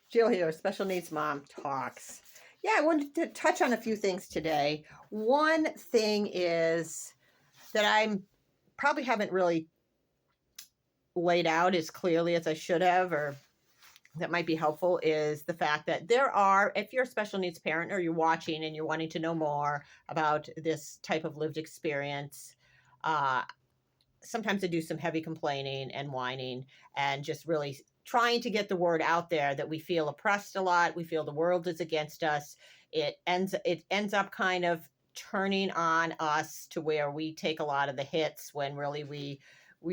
Jill here, Special Needs Mom Talks. Yeah, I wanted to touch on a few things today. One thing is that I'm probably haven't really laid out as clearly as I should have, or that might be helpful, is the fact that there are, if you're a special needs parent or you're watching and you're wanting to know more about this type of lived experience, uh, sometimes I do some heavy complaining and whining and just really trying to get the word out there that we feel oppressed a lot. We feel the world is against us. It ends up kind of turning on us to where we take a lot of the hits when really we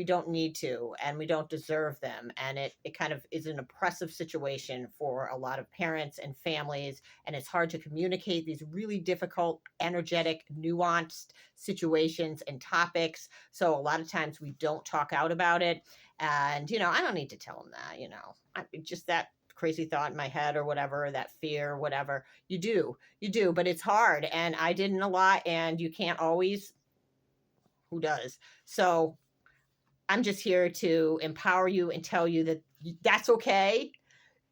don't need to and we don't deserve them. And it kind of is an oppressive situation for a lot of parents and families. And it's hard to communicate these really difficult, energetic, nuanced situations and topics. So a lot of times we don't talk out about it. And, I don't need to tell them that, just that crazy thought in my head or whatever, that fear, whatever. You do, but it's hard. And I didn't a lot, and you can't always, who does? So I'm just here to empower you and tell you that that's okay.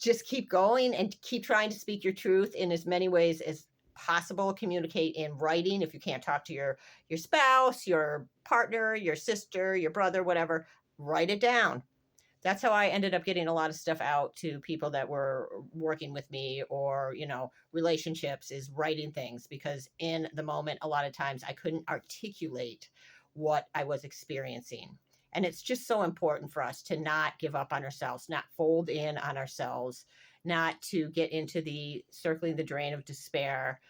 Just keep going and keep trying to speak your truth in as many ways as possible. Communicate in writing if you can't talk to your spouse, your partner, your sister, your brother, whatever. Write it down. That's how I ended up getting a lot of stuff out to people that were working with me, or relationships, is writing things, because in the moment a lot of times I couldn't articulate what I was experiencing. And it's just so important for us to not give up on ourselves, not fold in on ourselves, not to get into the circling the drain of despair,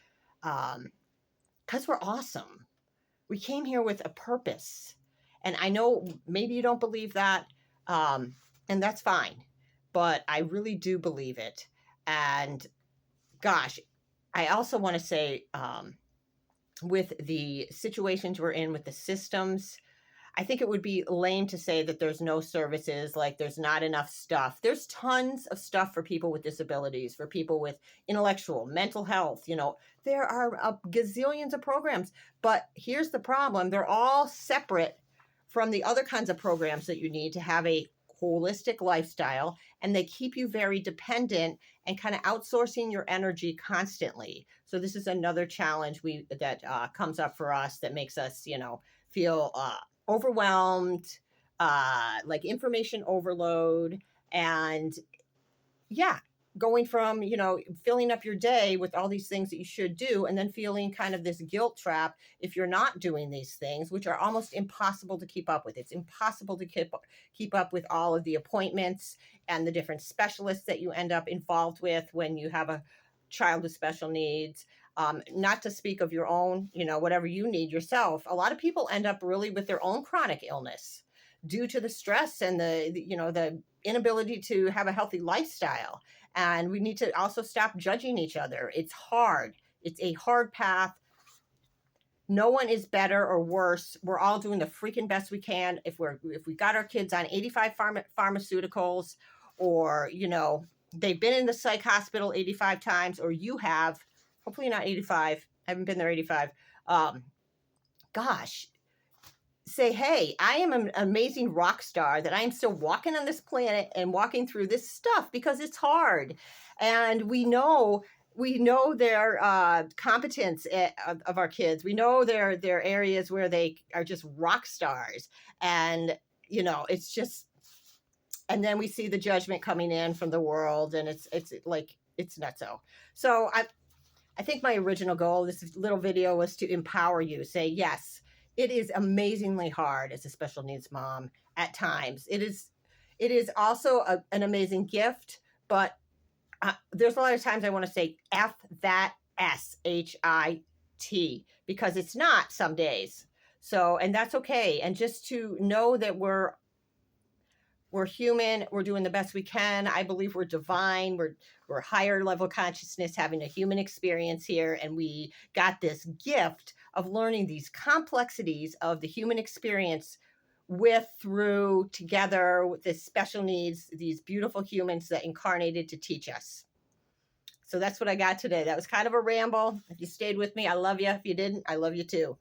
because we're awesome. We came here with a purpose. And I know maybe you don't believe that, and that's fine. But I really do believe it. And gosh, I also want to say, with the situations we're in with the systems, I think it would be lame to say that there's no services, like there's not enough stuff. There's tons of stuff for people with disabilities, for people with intellectual, mental health. There are gazillions of programs. But here's the problem. They're all separate from the other kinds of programs that you need to have a holistic lifestyle, and they keep you very dependent and kind of outsourcing your energy constantly. So this is another challenge that comes up for us, that makes us, feel overwhelmed, like information overload. And yeah, going from, filling up your day with all these things that you should do, and then feeling kind of this guilt trap if you're not doing these things, which are almost impossible to keep up with. It's impossible to keep up with all of the appointments and the different specialists that you end up involved with when you have a child with special needs. Not to speak of your own, whatever you need yourself. A lot of people end up really with their own chronic illness due to the stress and the inability to have a healthy lifestyle. And we need to also stop judging each other. It's hard. It's a hard path. No one is better or worse. We're all doing the freaking best we can. If we got our kids on 85 pharmaceuticals, or they've been in the psych hospital 85 times, or you have, hopefully not 85. I haven't been there 85. Gosh, say, hey, I am an amazing rock star, that I am still walking on this planet and walking through this stuff, because it's hard. And we know their competence of our kids. We know their areas where they are just rock stars. And, it's just, and then we see the judgment coming in from the world, and it's like, it's nutso. So I think my original goal, this little video, was to empower you. Say, yes, it is amazingly hard as a special needs mom at times. It is also an amazing gift, but there's a lot of times I want to say F that SHIT, because it's not some days. So, and that's okay. And just to know that we're human, we're doing the best we can. I believe we're divine. We're higher level consciousness, having a human experience here. And we got this gift of learning these complexities of the human experience through together with this special needs, these beautiful humans that incarnated to teach us. So that's what I got today. That was kind of a ramble. If you stayed with me, I love you. If you didn't, I love you too.